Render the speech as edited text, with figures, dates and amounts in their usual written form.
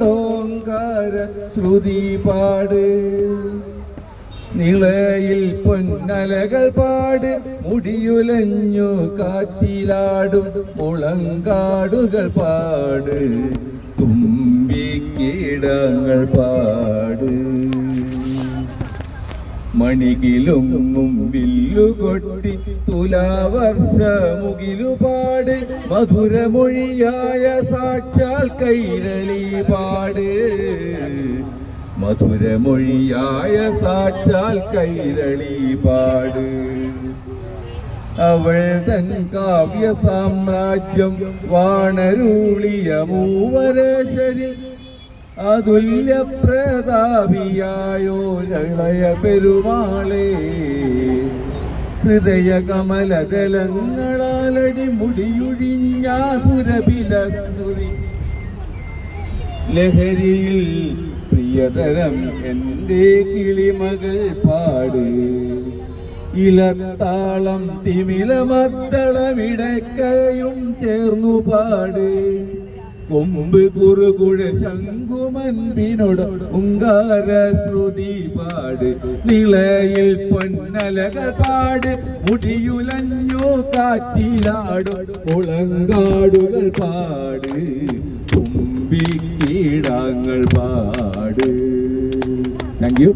പാടോങ്കാര ശ്രുതി പാട് നിളയിൽ പൊന്നലകൾ പാട് മുടിയുലഞ്ഞു കാറ്റിലാടും മുളങ്കാടുകൾ പാട് തുമ്പിക്കീടങ്ങൾ പാട് മണികിലുങ്ങും വില്ലുകൊട്ടി തുലാവർഷമുകിലുപാട് മധുരമൊഴിയായ സാക്ഷാൽ കൈരളി പാട് മധുരമൊഴിയായ സാക്ഷാൽ കൈരളി പാട് അവൾ തൻ കാവ്യ സാമ്രാജ്യം വാണരൂളിയ മൂവരേശ്വരി അതുല്യ പ്രതാപിയായോരളയ പെരുമാളെ ഹൃദയ കമലദലങ്ങളാലടി മുടിയുഴിഞ്ഞാസുരബില സ്മൃതി ലഹരിയിൽ പ്രിയതരം എൻ്റെ കിളിമകൾ പാട് ഇലത്താളം തിമിലമദ്ദളമിടക്കയും ചേർന്നു പാട് കൊമ്പ് കുറുകുഴ ശംഖുമൻപിനോട് ഉങ്കാര ശ്രുതി പാട് നിളയിൽ പൊന്നലകൾ പാട് മുടിയുലഞ്ഞു കാറ്റിലാടും മുളങ്കാടുകൾ പാട് തുമ്പിക്കീടാങ്ങൾ പാട്. Thank you.